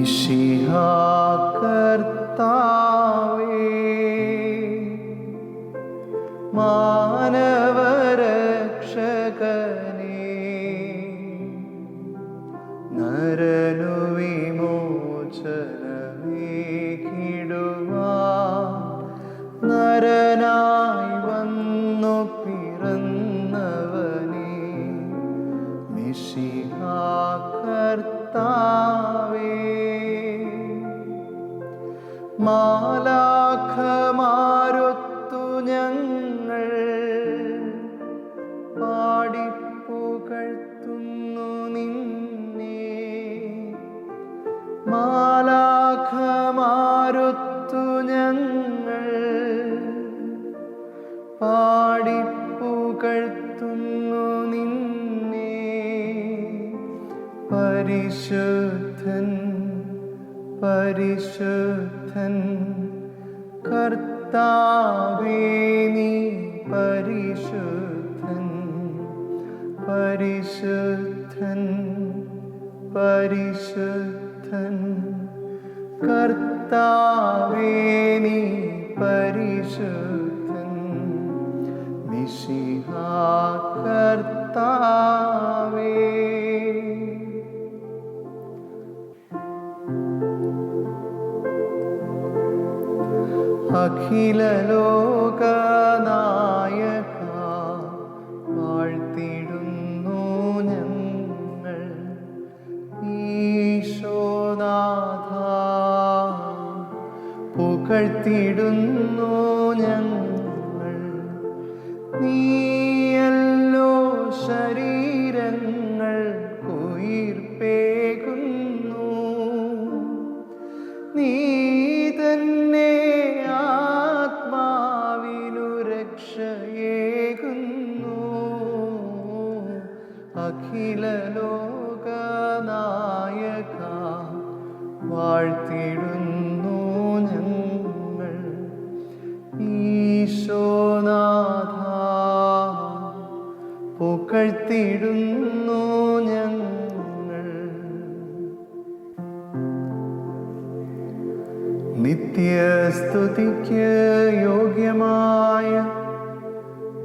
മിശിഹാ കർത്താവേ, മാനവരക്ഷകനേ, നരനു വിമോചനമേകിടുവാൻ നരനായി വന്നു പിറന്നവനേ, മിശിഹാ കർത്താവേ. മാലാഖമാരൊത്തു ഞങ്ങൾ പാടിപ്പുകഴ്ത്തുന്നു നിന്നെ. മാലാഖമാരൊത്തു ഞങ്ങൾ പാടിപ്പുകഴ്ത്തുന്നു നിന്നെ. പരിശുദ്ധൻ പരിശുദ്ധൻ കർത്താവേ, നീ പരിശുദ്ധൻ. പരിശുദ്ധൻ പരിശുദ്ധൻ കർത്താവേ, നീ പരിശുദ്ധൻ. മിശിഹാ കർത്താവേ. അഖില ലോകനായക വാഴ്ത്തിടുന്നു ഞങ്ങൾ. ഈശോനാഥ പുകഴ്ത്തിടുന്നു ഞങ്ങൾ. നീയല്ലോ ശരീരങ്ങൾ ഉയിർപ്പേകുന്നു. നീ തന്നെ ആത്മാവിനു രക്ഷയേകുന്നു. അഖില ലോകനായക വാഴ്ത്തിടുന്നു ഞങ്ങൾ. ഈശോനാഥ പുകഴ്ത്തിടുന്നു ഞങ്ങൾ. നിത്യസ്തുതിക്ക് യോഗ്യമായ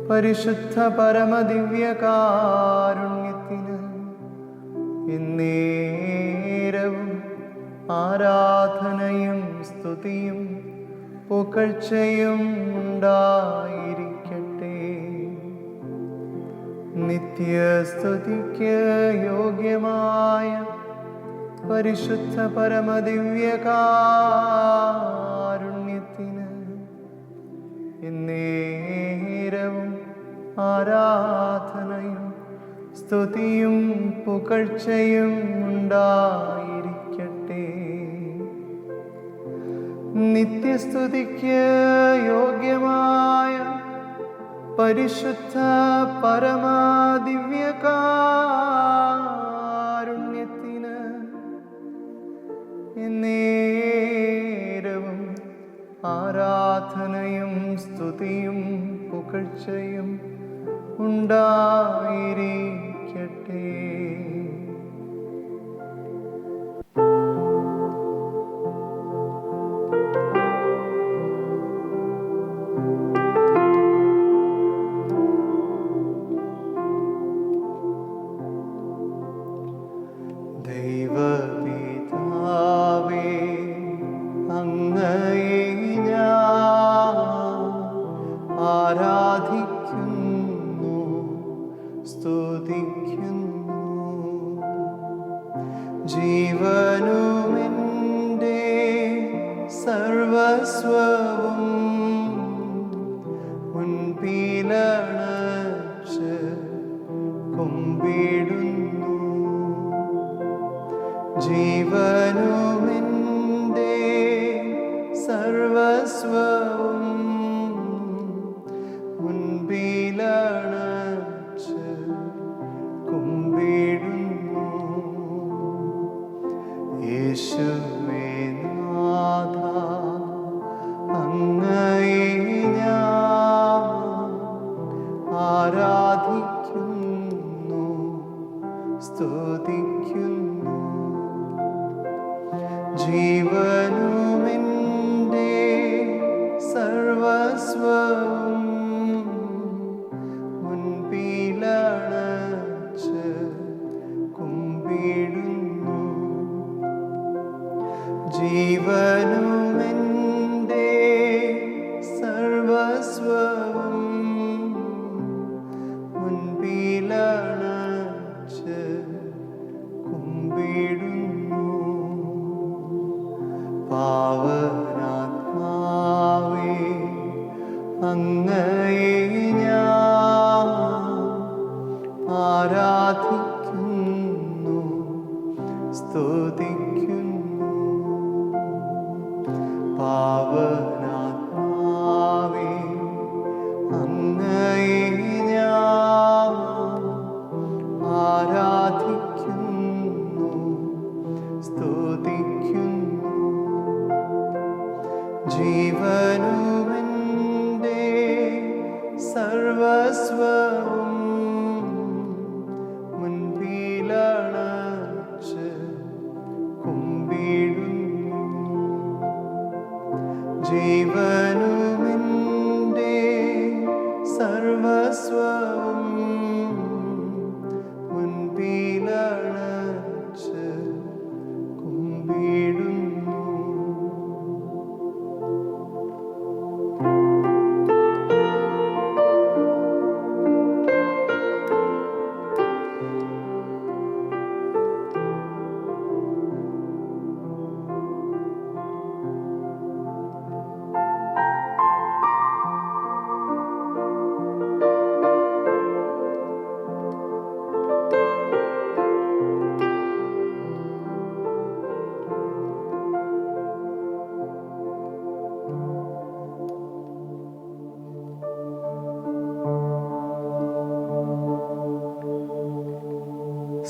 പരിശുദ്ധ പരമദിവ്യകാരുണ്യത്തിന് എന്നേരവും ആരാധനയും സ്തുതിയും പുകഴ്ചയും ഉണ്ടായിരിക്കട്ടെ. നിത്യസ്തുതിക്ക് യോഗ്യമായ പരിശുദ്ധ പരമദിവ്യകാരുണ്യത്തിന് എന്നേരവും ആരാധനയും സ്തുതിയും പുകഴ്ചയും ഉണ്ടായിരിക്കട്ടെ. നിത്യസ്തുതിക്ക് യോഗ്യമായ പരിശുദ്ധ പരമദിവ്യകാരുണ്യത്തിന് എന്നേരവും ആരാധനയും സ്തുതിയും പുകഴ്ചയും ഉണ്ടായിരിക്കട്ടെ. ദൈവപിതാവേ, അങ്ങയെ ഞാൻ ആരാധിക്കുന്നു, സ്തുതിക്കുന്നു. ജീവനുമെൻ്റെ സർവസ്വവും മുൻപിലണച്ച് കുമ്പിടുന്നു. ജീവനുമെൻ്റെ സർവസ്വവും മുൻപിലണച്ച് കുമ്പിടുന്നു. യേശുവേ നാഥ, അങ്ങയെ ഞാൻ ആരാധിക്കുന്നു, സ്തുതിക്കുന്നു. ജീവനുമെൻ്റെ സർവസ്വവും മുൻപിലണച്ച് കുമ്പിടുന്നു. ജീവനുമെൻ്റെ സർവസ്വവും മുൻപിലണച്ച് കുമ്പിടുന്നു. പാവനാത്മാവേ, അങ്ങയെ ഞാൻ ആരാധിക്കുന്നു, സ്തുതിക്കുന്നു. പാവനാത്മാവേ, അങ്ങയെ ഞാൻ ആരാധിക്കുന്നു, സ്തുതിക്കുന്നു. ജീവനുമെൻ്റെ സർവസ്വവും മുൻപിലണച്ച് കുമ്പിടുന്നു. ജീവനുമെൻ്റെ സർവസ്വവും മുൻപിലണച്ച് കുമ്പിടുന്നു.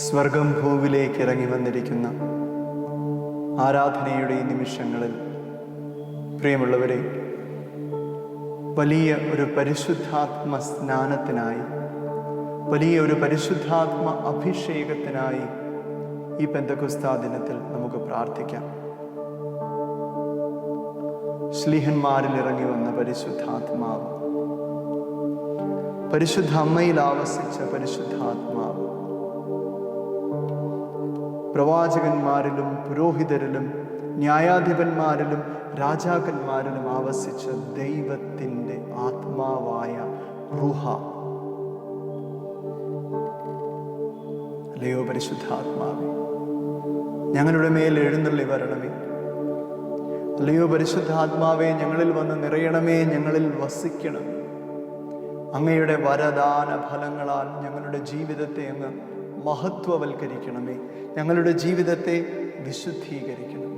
സ്വർഗം ഭൂവിലേക്ക് ഇറങ്ങി വന്നിരിക്കുന്ന ആരാധനയുടെ ഈ നിമിഷങ്ങളിൽ പ്രിയമുള്ളവരെ, വലിയ ഒരു പരിശുദ്ധാത്മ സ്നാനത്തിനായി, വലിയ ഒരു പരിശുദ്ധാത്മ അഭിഷേകത്തിനായി ഈ പെന്തക്കോസ്താ ദിനത്തിൽ നമുക്ക് പ്രാർത്ഥിക്കാം. ശ്ലീഹന്മാരിൽ ഇറങ്ങി വന്ന പരിശുദ്ധാത്മാവ്, പരിശുദ്ധ അമ്മയിൽ ആവസിച്ച പരിശുദ്ധാത്മാവ്, പ്രവാചകന്മാരിലും പുരോഹിതരിലും ന്യായാധിപന്മാരിലും രാജാക്കന്മാരിലും ആവസിച്ച ദൈവത്തിൻ്റെ ആത്മാവായ റുഹ. അല്ലയോ പരിശുദ്ധാത്മാവേ, ഞങ്ങളുടെ മേൽ എഴുന്നള്ളി വരണമേ. അല്ലയോ പരിശുദ്ധാത്മാവേ, ഞങ്ങളിൽ വന്ന് നിറയണമേ, ഞങ്ങളിൽ വസിക്കണം. അങ്ങയുടെ വരദാന ഫലങ്ങളാൽ ഞങ്ങളുടെ ജീവിതത്തെ അങ്ങ് മഹത്വവൽക്കരിക്കണമേ, ഞങ്ങളുടെ ജീവിതത്തെ വിശുദ്ധീകരിക്കണമേ.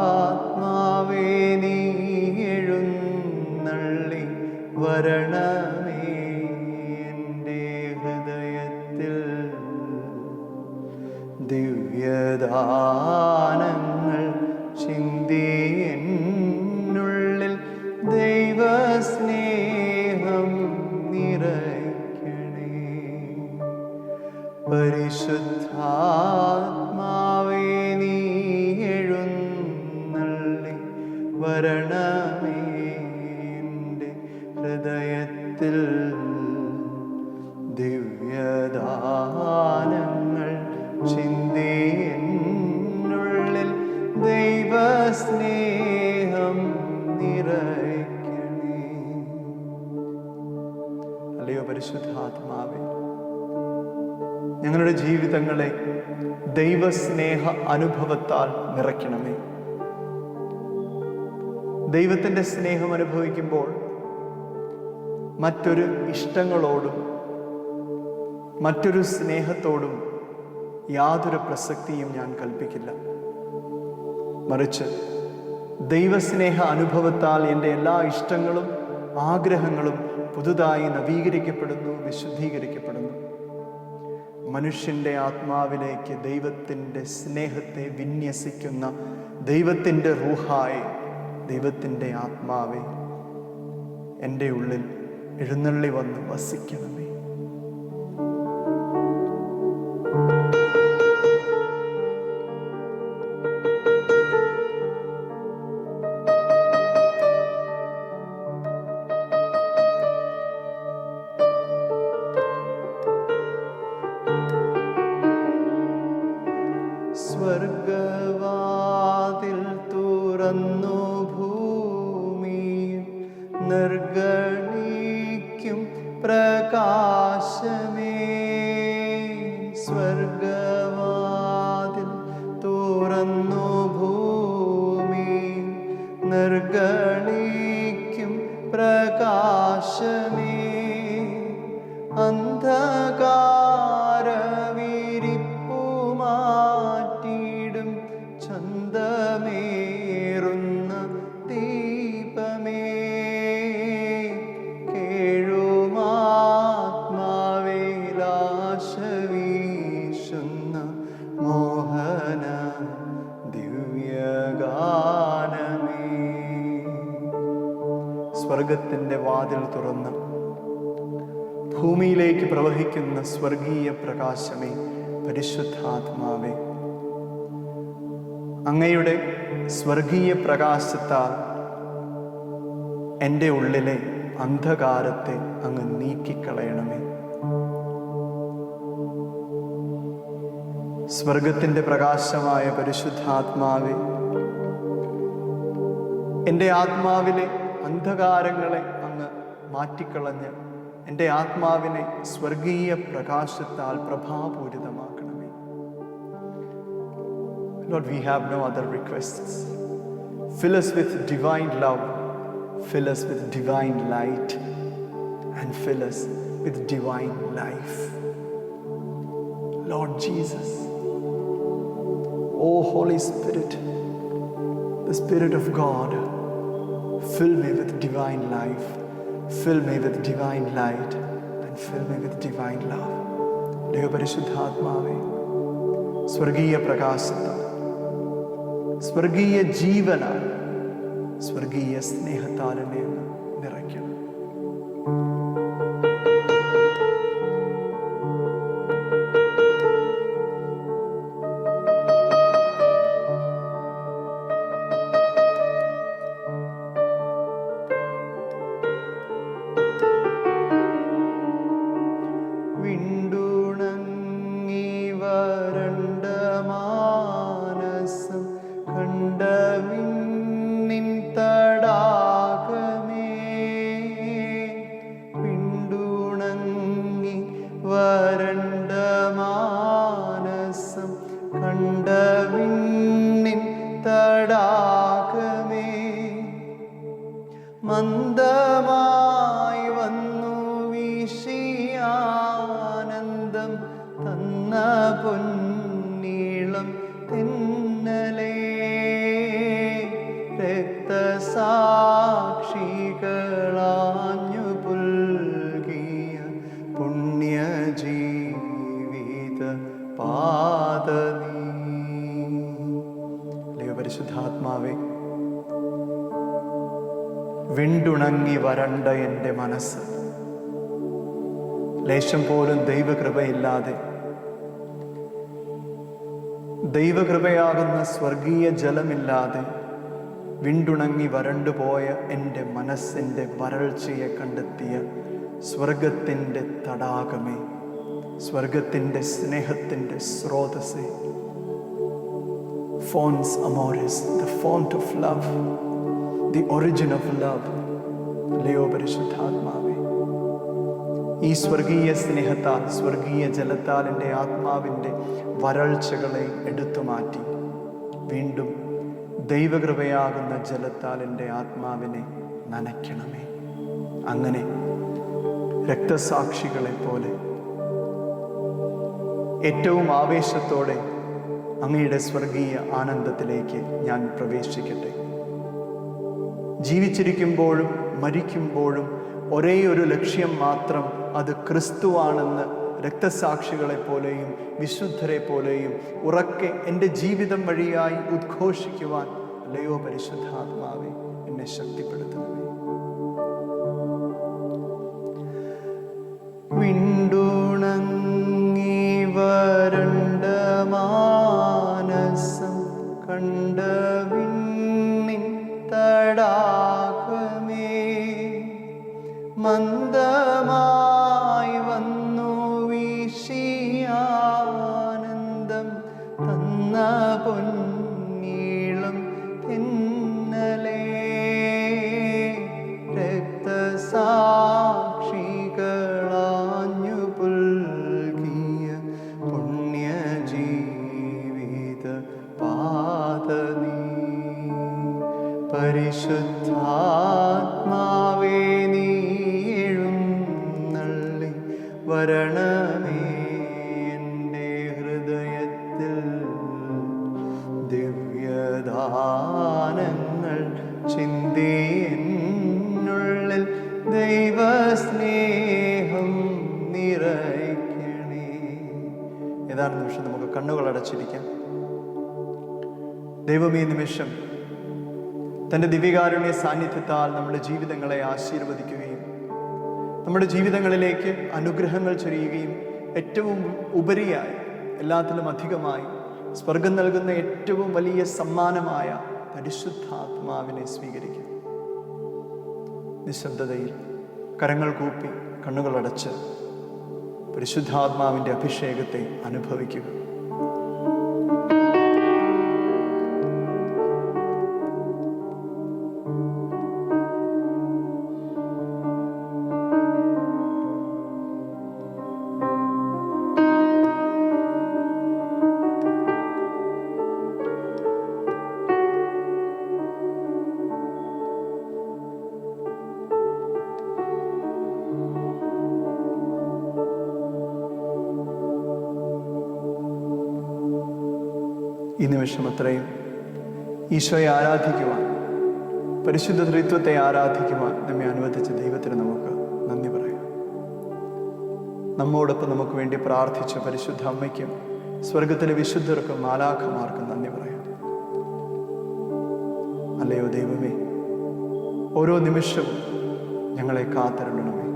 പരിശുദ്ധാത്മാവേ, നീ എഴുന്നള്ളി വരണമേ എൻ്റെ ഹൃദയത്തിൽ. ദിവ്യദാനങ്ങൾ ചിന്തി എന്നുള്ളിൽ ദൈവസ്നേഹം നിറയ്ക്കണേ. പരിശുദ്ധാത്മാവേ, നീ എഴുന്നള്ളി വരണമേ എൻ്റെ ഹൃദയത്തിൽ. ദിവ്യദാനങ്ങൾ ചിന്തി എന്നുള്ളിൽ ദൈവസ്നേഹം നിറയ്ക്കണേ. അല്ലയോ പരിശുദ്ധാത്മാവേ, ഞങ്ങളുടെ ജീവിതങ്ങളെ ദൈവസ്നേഹ അനുഭവത്താൽ നിറയ്ക്കണമേ. ദൈവത്തിൻ്റെ സ്നേഹം അനുഭവിക്കുമ്പോൾ മറ്റൊരു ഇഷ്ടങ്ങളോടും മറ്റൊരു സ്നേഹത്തോടും യാതൊരു പ്രസക്തിയും ഞാൻ കൽപ്പിക്കില്ല. മറിച്ച് ദൈവസ്നേഹ അനുഭവത്താൽ എൻ്റെ എല്ലാ ഇഷ്ടങ്ങളും ആഗ്രഹങ്ങളും പുതുതായി നവീകരിക്കപ്പെടുന്നു, വിശുദ്ധീകരിക്കപ്പെടുന്നു. മനുഷ്യൻ്റെ ആത്മാവിലേക്ക് ദൈവത്തിൻ്റെ സ്നേഹത്തെ വിന്യസിക്കുന്ന ദൈവത്തിൻ്റെ റൂഹായെ, ദൈവത്തിൻ്റെ ആത്മാവെ, എൻ്റെ ഉള്ളിൽ എഴുന്നള്ളി വന്ന് വസിക്കണമേ. സ്വർഗവാതിൽ തുറന്നു ഭൂമിയിൽ നിർഗണിക്കും പ്രകാശമേ. സ്വർഗവാതിൽ തുറന്നു ഭൂമിയിൽ നിർഗണിക്കും പ്രകാശമേ. അന്ധകാരവിരിപ്പുമാറ്റിടും ചന്തമേറുന്ന ദീപമേ. കേഴുമാത്മാവേലാശവീശുന്ന മോഹന ദിവ്യഗാനമേ. സ്വർഗത്തിൻ്റെ വാതിൽ തുറന്ന് ഭൂമിയിലേക്ക് പ്രവഹിക്കുന്ന സ്വർഗീയ പ്രകാശമേ, പരിശുദ്ധാത്മാവേ, അങ്ങയുടെ സ്വർഗീയ പ്രകാശത്താൽ എൻ്റെ ഉള്ളിലെ അന്ധകാരത്തെ അങ്ങ് നീക്കിക്കളയണമേ. സ്വർഗത്തിൻ്റെ പ്രകാശമായ പരിശുദ്ധാത്മാവേ, എൻ്റെ ആത്മാവിലെ അന്ധകാരങ്ങളെ അങ്ങ് മാറ്റിക്കളഞ്ഞ് എൻ്റെ ആത്മാവിനെ സ്വർഗീയ പ്രകാശത്താൽ പ്രഭാപൂരിതമാക്കണമേ. Lord, we have no other requests. Fill us with divine love, fill us with divine light, and fill us with divine life. Lord Jesus, oh Holy Spirit, the Spirit of God, fill me with divine life, fill me with divine light, and fill me with divine love. ദൈവ പരിശുദ്ധാത്മാവേ, സ്വർഗീയ പ്രകാശത്താൽ, സ്വർഗീയ ജീവനാൽ, സ്വർഗീയ സ്നേഹത്താൽ എന്നെ നിറയ്ക്കണം. മന്ദമായി വന്നു വീശിയാനന്ദം തന്ന പൊന്നീളം തെന്നലേ. രക്തസാക്ഷികളാഞ്ഞു പുൽകിയ പുണ്യജീവിത പാദനീ. പരിശുദ്ധാത്മാവേ, വിണ്ടുണങ്ങി വരണ്ട എൻ്റെ മനസ്സ് ലേശം പോലും ദൈവകൃപയില്ലാതെ, ദൈവകൃപയാകുന്ന സ്വർഗീയ ജലമില്ലാതെ വിണ്ടുണങ്ങി വരണ്ടുപോയ എൻ്റെ മനസ്സിൻ്റെ വരൾച്ചയെ കണ്ടെത്തിയ സ്വർഗത്തിൻ്റെ തടാകമേ, സ്വർഗത്തിൻ്റെ സ്നേഹത്തിൻ്റെ സ്രോതസ്സേ, Fons amoris, the font of love, the origin of love, Leo പരിശുദ്ധാത്മാവേ, ഈ സ്വർഗീയ സ്നേഹത്താൽ, സ്വർഗീയ ജലത്താൽ എൻ്റെ ആത്മാവിൻ്റെ വരൾച്ചകളെ എടുത്തു മാറ്റി വീണ്ടും ദൈവകൃപയാകുന്ന ജലത്താൽ എൻ്റെ ആത്മാവിനെ നനയ്ക്കണമേ. അങ്ങനെ രക്തസാക്ഷികളെ പോലെ ഏറ്റവും ആവേശത്തോടെ അങ്ങയുടെ സ്വർഗീയ ആനന്ദത്തിലേക്ക് ഞാൻ പ്രവേശിക്കട്ടെ. ജീവിച്ചിരിക്കുമ്പോഴും മരിക്കുമ്പോഴും ഒരേ ഒരു ലക്ഷ്യം മാത്രം, അത് ക്രിസ്തുവാണെന്ന് രക്തസാക്ഷികളെ പോലെയും വിശുദ്ധരെ പോലെയും ഉറക്കെ എൻ്റെ ജീവിതം വഴിയായി ഉദ്ഘോഷിക്കുവാൻ അല്ലയോ പരിശുദ്ധാത്മാവേ എന്നെ ശക്തിപ്പെടുത്തണമേ. വിണ്ടുണങ്ങി വരണ്ട മാനസം കണ്ട വിണ്ണിൻ തടാകമേ, മന്ദമായി വന്നു വീശിയാനന്ദം തന്ന പൊന്നീളം തെന്നലേ, രക്തസാക്ഷികളാഞ്ഞു പുൽകിയ പുണ്യജീവിത പാത നീ. പരിശുദ്ധാത്മാവേ നീ എഴുന്നള്ളി വരണമേ എൻ്റെ ഹൃദയത്തിൽ, ദിവ്യദാനങ്ങൾ ചിന്തി എന്നുള്ളിൽ ദൈവസ്നേഹം നിറയ്ക്കണേ. ഏതാനും നിമിഷം നമുക്ക് കണ്ണുകൾ അടച്ചിരിക്കാം. ദൈവം ഈ നിമിഷം തൻ്റെ ദിവ്യകാരുണ്യ സാന്നിധ്യത്താൽ നമ്മുടെ ജീവിതങ്ങളെ ആശീർവദിക്കുകയും നമ്മുടെ ജീവിതങ്ങളിലേക്ക് അനുഗ്രഹങ്ങൾ ചൊരിയുകയും ഏറ്റവും ഉപരിയായി എല്ലാത്തിലും അധികമായി സ്വർഗം നൽകുന്ന ഏറ്റവും വലിയ സമ്മാനമായ പരിശുദ്ധാത്മാവിനെ സ്വീകരിക്കും. നിശബ്ദതയിൽ കരങ്ങൾ കൂപ്പി കണ്ണുകൾ അടച്ച് പരിശുദ്ധാത്മാവിൻ്റെ അഭിഷേകത്തെ അനുഭവിക്കുക. ഈ നിമിഷം അത്രയും ഈശോയെ ആരാധിക്കുവാൻ, പരിശുദ്ധ ത്രിത്വത്തെ ആരാധിക്കുവാൻ നമ്മെ അനുവദിച്ച ദൈവത്തിന് നമുക്ക് നന്ദി പറയാം. നമ്മോടൊപ്പം നമുക്ക് വേണ്ടി പ്രാർത്ഥിച്ച പരിശുദ്ധ അമ്മയ്ക്കും സ്വർഗത്തിലെ വിശുദ്ധർക്കും മാലാഖമാർക്കും നന്ദി പറയാം. അല്ലയോ ദൈവമേ, ഓരോ നിമിഷവും ഞങ്ങളെ കാത്തരുളണമേ.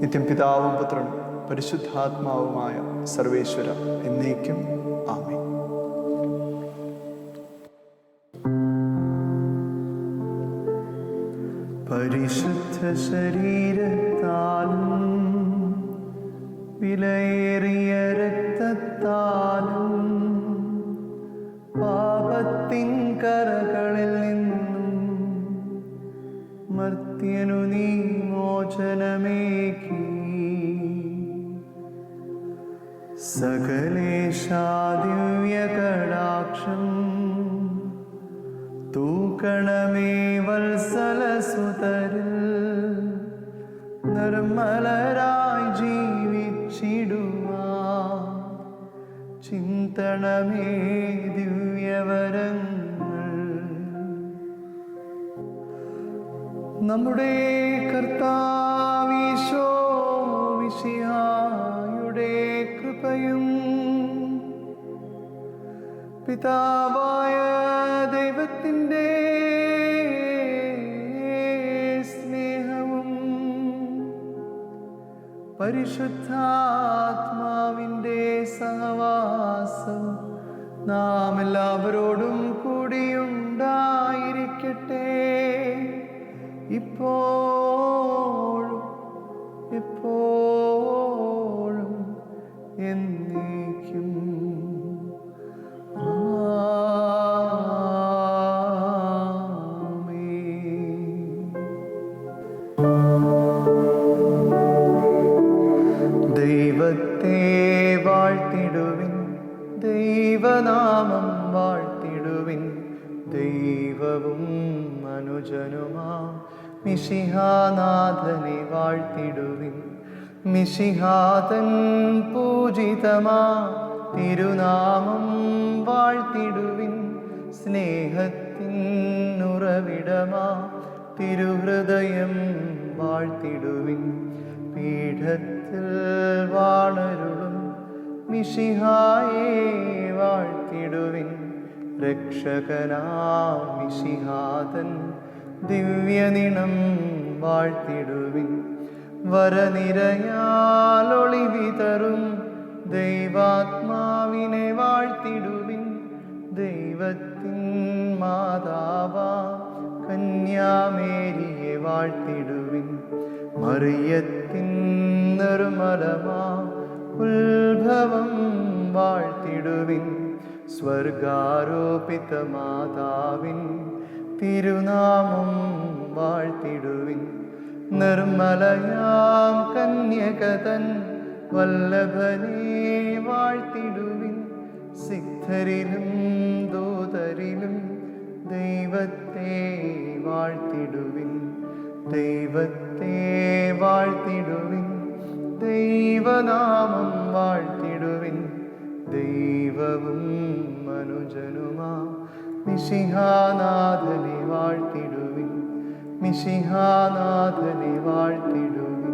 നിത്യം പിതാവും പുത്രനും പരിശുദ്ധാത്മാവുമായ സർവേശ്വര എന്നേക്കും ആമേൻ. പരിശുദ്ധ ശരീരത്താലും വിലയേറിയ രക്തത്താലും പാപത്തിൻ കറകളിൽ നിന്നും മർത്യനു നീ മോചനമേകി. സകലേശാ ദിവ്യകടാക്ഷം തൂക്കണമേ വത്സലസുതരിൽ, നിർമ്മലരായി ജീവിച്ചിടുവാൻ ചിന്തണമേ ദിവ്യവരങ്ങൾ. നമ്മുടെ കർത്താവീശോ മിശിഹായുടെ കൃപയും പിതാവായ ദൈവത്തിൻ്റെ സ്നേഹവും പരിശുദ്ധാത്മാവിൻ്റെ സഹവാസം നാം എല്ലാവരോടും കൂടിയുണ്ടായിരിക്കട്ടെ, ഇപ്പോഴും എപ്പോഴും എന്നേക്കും. ദൈവത്തെ വാഴ്ത്തിടുവിൻ, ദൈവനാമം വാഴ്ത്തിടുവിൻ, ദൈവവും മനുജനുമാം മിശിഹാനാഥനെ വാഴ്ത്തിടുവിൻ. മിശിഹാതൻ പൂജിതമാ തിരുനാമം വാഴ്ത്തിടുവിൻ, സ്നേഹത്തിൻ ഉറവിടമാ തിരുഹൃദയം വാഴ്ത്തിടുവിൻ. പീഠത്തിൽ വാണരുളും മിശിഹായെ വാഴ്ത്തിടുവിൻ. രക്ഷകനാം മിശിഹാതൻ ദിവ്യനിണം വാഴ്ത്തിടുവിൻ. വരനിരയാലൊളി വിതറും ദൈവാത്മാവിനെ വാഴ്ത്തിടുവിൻ. ദൈവത്തിൻ മാതാവാ കന്യാമേരിയെ വാഴ്ത്തിടുവിൻ. മറിയത്തിൻ നിർമ്മലമാ ഉത്ഭവം വാഴ്ത്തിടുവിൻ. സ്വർഗാരോപിത മാതാവിൻ തിരുനാമം വാഴ്ത്തിടുവിൻ. നിർമ്മലയാം കന്യകതൻ വല്ലഭനെ വാഴ്ത്തിടുവിൻ. സിദ്ധരിലും ദൂതരിലും ദൈവത്തെ വാഴ്ത്തിടുവിൻ. ദൈവത്തെ വാഴ്ത്തിടുവിൻ. ദൈവനാമം വാഴ്ത്തിടുവിൻ. ദൈവവും മനുജനുമാ മിശിഹാനാഥനെ വാഴ്ത്തിടുവിൻ. മിശിഹാനാഥനെ വാഴ്ത്തിടുവിൻ.